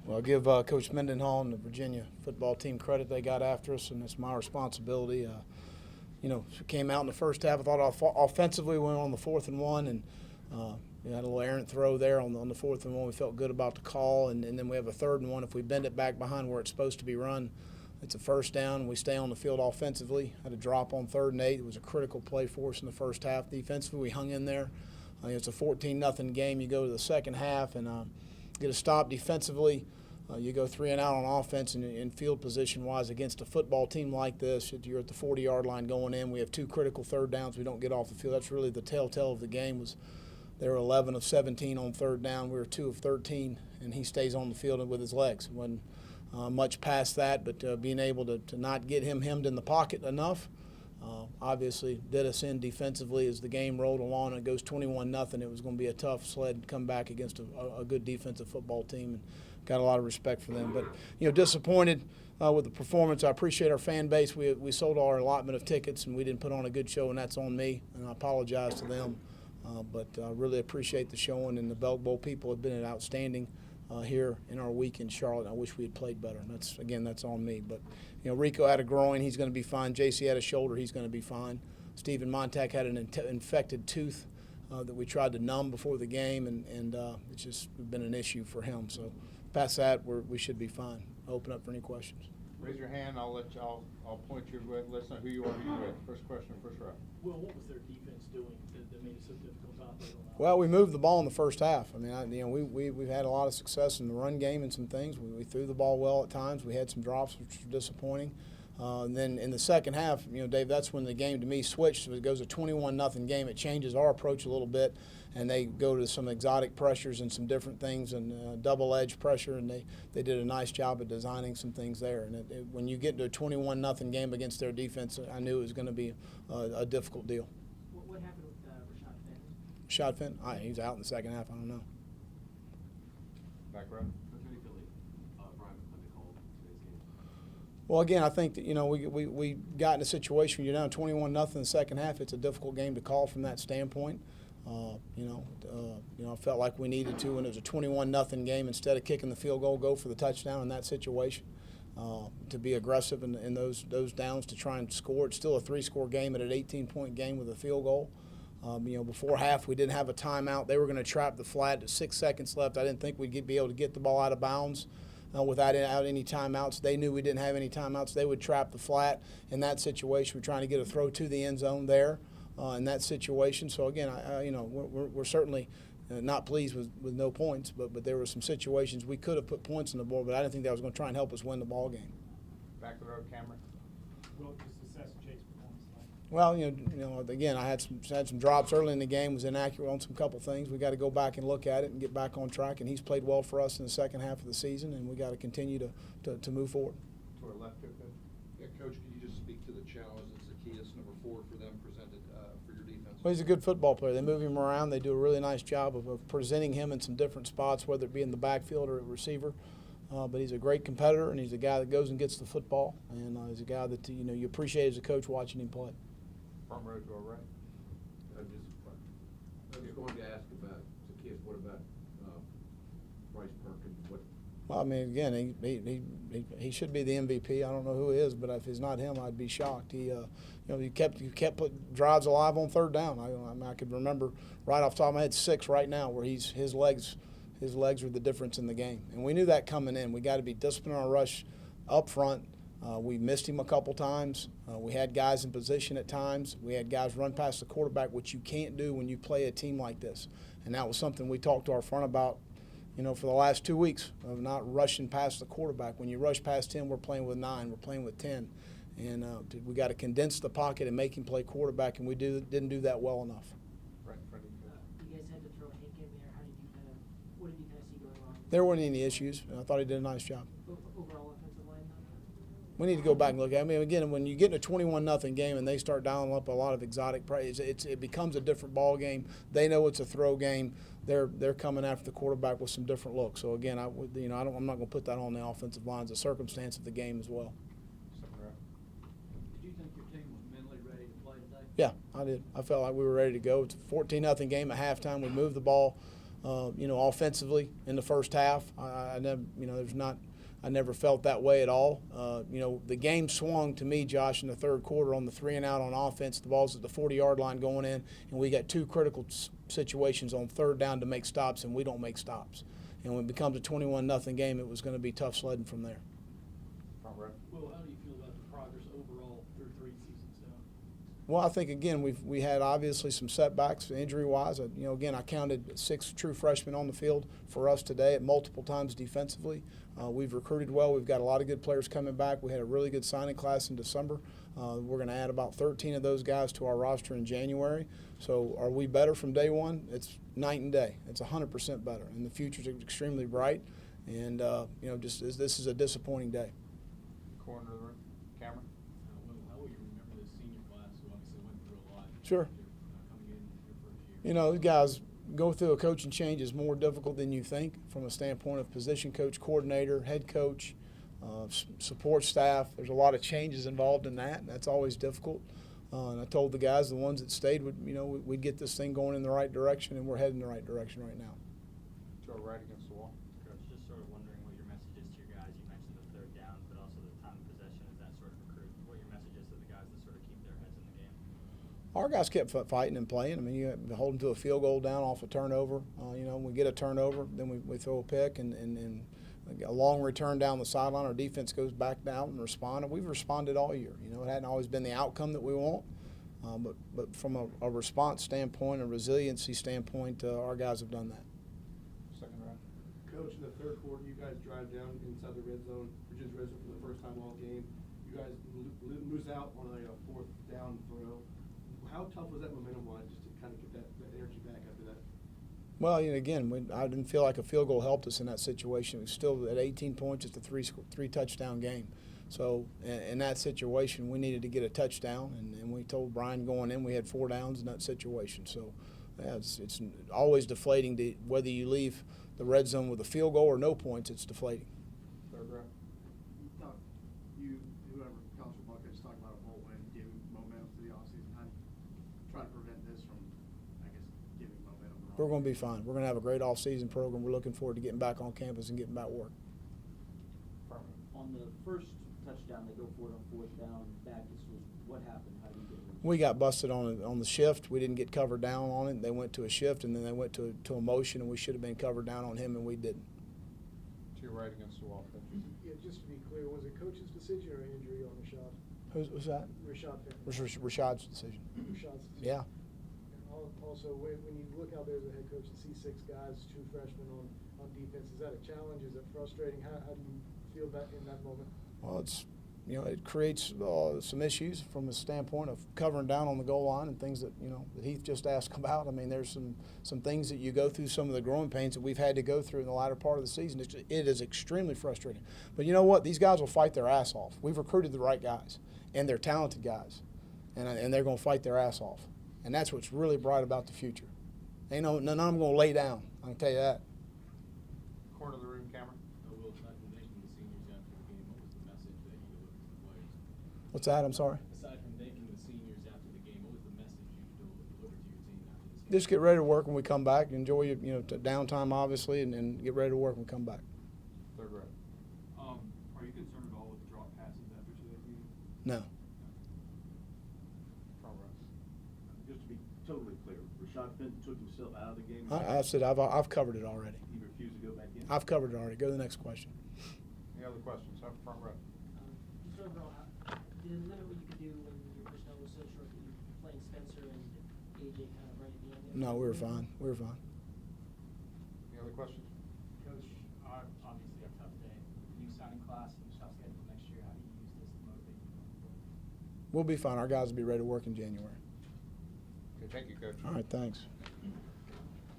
Well, I'll give Coach Mendenhall and the Virginia football team credit. They got after us, and it's my responsibility. Came out in the first half. I thought offensively we went on the 4th and 1, and we had a little errant throw there on the 4th and 1. We felt good about the call, and then we have a 3rd and 1. If we bend it back behind where it's supposed to be run, it's a first down. We stay on the field offensively. Had a drop on 3rd and 8. It was a critical play for us in the first half. Defensively, we hung in there. It's a 14-0 game. You go to the second half and get a stop defensively. You go 3 and out on offense and field position-wise against a football team like this. You're at the 40-yard line going in. We have 2 critical 3rd downs. We don't get off the field. That's really the telltale of the game. Was they were 11 of 17 on 3rd down. We were 2 of 13, and he stays on the field with his legs. Wasn't much past that, but being able to not get him hemmed in the pocket enough obviously did us in defensively as the game rolled along and it goes 21-0. It was going to be a tough sled to come back against a good defensive football team, and got a lot of respect for them. But, disappointed with the performance. I appreciate our fan base. We sold our allotment of tickets, and we didn't put on a good show, and that's on me, and I apologize to them. But I really appreciate the showing, and the Belk Bowl people have been outstanding here in our week in Charlotte. I wish we had played better, and that's on me. But, Rico had a groin. He's going to be fine. JC had a shoulder. He's going to be fine. Stephen Montag had an infected tooth that we tried to numb before the game, and it's just been an issue for him. So past that, we should be fine. I'll open up for any questions. Raise your hand. I'll point you. Let us know who you are. Who you're with. First question, first round. Well, what was their defense doing that made it so difficult to operate on that? Well, we moved the ball in the first half. I mean, we've had a lot of success in the run game and some things. We threw the ball well at times. We had some drops, which were disappointing. And then in the second half, Dave, that's when the game to me switched. It goes a 21-0 game. It changes our approach a little bit, and they go to some exotic pressures and some different things and double-edge pressure, and they did a nice job of designing some things there. And when you get into a 21-0 game against their defense, I knew it was going to be a difficult deal. What happened with Rashad Fenton? He's out in the second half. I don't know. Back row. Well, again, I think that we got in a situation when you're down 21-0 in the second half. It's a difficult game to call from that standpoint. I felt like we needed to, when it was a 21-0 game, instead of kicking the field goal, go for the touchdown in that situation. To be aggressive in those downs to try and score. It's still a 3-score game at an 18-point game with a field goal. Before half, we didn't have a timeout. They were going to trap the flat at 6 seconds left. I didn't think we'd be able to get the ball out of bounds without any timeouts. They knew we didn't have any timeouts. They would trap the flat in that situation. We're trying to get a throw to the end zone there in that situation. So, again, we're certainly not pleased with no points, but there were some situations we could have put points on the board, but I didn't think that was going to try and help us win the ball game. Back to the row, Cameron. Well, just assess Jake's performance tonight. Well, again, I had some drops early in the game, was inaccurate on some couple things. We got to go back and look at it and get back on track, and he's played well for us in the second half of the season, and we got to continue to move forward. To our left, Coach. Yeah, Coach, can you just speak to the challenges Zacchaeus, number 4, for them presented for your defense? Well, he's a good football player. They move him around. They do a really nice job of presenting him in some different spots, whether it be in the backfield or at receiver. But he's a great competitor, and he's a guy that goes and gets the football, and he's a guy that you appreciate as a coach watching him play. Front row to our right. I was going to ask about Zacchaeus. What about Bryce Perkins? Well, I mean, again, he should be the MVP. I don't know who he is, but if it's not him, I'd be shocked. He kept put drives alive on 3rd down. I could remember right off the top of my head 6 right now where his legs are the difference in the game, and we knew that coming in. We got to be disciplined on our rush up front. We missed him a couple times. We had guys in position at times. We had guys run past the quarterback, which you can't do when you play a team like this. And that was something we talked to our front about, for the last 2 weeks, of not rushing past the quarterback. When you rush past him, we're playing with 9, we're playing with 10. And we got to condense the pocket and make him play quarterback, and we didn't do that well enough. Right in front of you. You guys had to throw Hank in there. What did you kind of see going on? There weren't any issues. I thought he did a nice job. Overall offensive line, We need to go back and look at it. I mean, again, when you get in a 21-0 game and they start dialing up a lot of exotic plays, it becomes a different ball game. They know it's a throw game. They're coming after the quarterback with some different looks. So again, I'm not going to put that on the offensive line. It's a circumstance of the game as well. Second row. Did you think your team was mentally ready to play today? Yeah, I did. I felt like we were ready to go. It's a 14-0 game at halftime. We moved the ball offensively in the first half. I never, I never felt that way at all. The game swung to me, Josh, in the third quarter on the 3-and-out on offense. The ball's at the 40-yard line going in, and we got two critical situations on third down to make stops, and we don't make stops. And when it becomes a 21-0 game, it was going to be tough sledding from there. Front row. Will, how do you feel about the progress overall through 3 seasons now? Well, I think, again, we had obviously some setbacks injury-wise. Again, I counted 6 true freshmen on the field for us today at multiple times defensively. We've recruited well. We've got a lot of good players coming back. We had a really good signing class in December. We're going to add about 13 of those guys to our roster in January. So are we better from day one? It's night and day. It's 100% better. And the future's extremely bright. And, this is a disappointing day. Corner of the room. Cameron. How will you remember this senior class who obviously went through a lot? Sure. Coming in your first year? These guys go through a coaching change is more difficult than you think from a standpoint of position coach, coordinator, head coach, support staff. There's a lot of changes involved in that, and that's always difficult. And I told the guys, the ones that stayed, we'd get this thing going in the right direction, and we're heading in the right direction right now. Joe right against the wall. Coach, just sort of wondering what your message is to your guys. You mentioned the third down, but also the time of possession as that sort of recruit. What your message is to the guys that sort of keep their heads in the game? Our guys kept fighting and playing. You hold them to a field goal down off a turnover. We get a turnover, then we throw a pick and a long return down the sideline. Our defense goes back down and respond. We've responded all year. It hadn't always been the outcome that we want, but from a response standpoint, a resiliency standpoint, our guys have done that. Second round. Coach, in the third quarter, you guys drive down inside the red zone, Virginia's red zone for the first time all game. You guys lose out on a fourth down throw. How tough was that momentum-wise just to kind of get that energy back after that? Well, again, I didn't feel like a field goal helped us in that situation. It was still at 18 points. It's a three touchdown game. So in that situation, we needed to get a touchdown, and we told Brian going in we had 4 downs in that situation. So yeah, it's always deflating whether you leave the red zone with a field goal or no points. It's deflating. Third row. Whoever college football coach talking about a bowl win, giving momentum to the offseason. How do you try to prevent this from, giving momentum? We're going to be fine. We're going to have a great off-season program. We're looking forward to getting back on campus and getting back to work. Front row. On the first touchdown, they go for it on fourth down. Baptist was what happened? How do you get it? We got busted on the shift. We didn't get covered down on it. They went to a shift, and then they went to a motion, and we should have been covered down on him, and we didn't. To your right against the wall, Coach. Yeah, just to be clear, was it coach's decision or injury on Rashad? Who's that? Rashad Rashad's decision. Rashad's decision. Yeah. And also, when you look out there as a head coach and see 6 guys, 2 freshmen on defense, is that a challenge? Is it frustrating? How do you feel that in that moment? Well, it creates some issues from a standpoint of covering down on the goal line and things that that Heath just asked about. There's some things that you go through, some of the growing pains that we've had to go through in the latter part of the season. It is extremely frustrating. But you know what? These guys will fight their ass off. We've recruited the right guys, and they're talented guys, and they're going to fight their ass off. And that's what's really bright about the future. None of them going to lay down. I can tell you that. Corner of the room, Cameron. Will, aside from thanking the seniors after the game, what was the message that you delivered to the players? What's that? I'm sorry. Aside from thanking the seniors after the game, what was the message you delivered to your team after this game? Just get ready to work when we come back. Enjoy your downtime, obviously, and get ready to work when we come back. Third row. Are you concerned at all with drop passes after today's game? No. Front row. Just to be totally clear, Rashad Fenton took himself out of the game? I said I've covered it already. He refused to go back in? I've covered it already. Go to the next question. Any other questions? Have front row. Just overall, did it limit what you could do when your personnel was so short that you were playing Spencer and AJ kind of right at the end? No, we were fine. We were fine. Any other questions? Coach, obviously a tough day. New signing class and tough schedule next year. How do you use this to motivate you going forward? We'll be fine. Our guys will be ready to work in January. Okay, thank you, Coach. All right, thanks.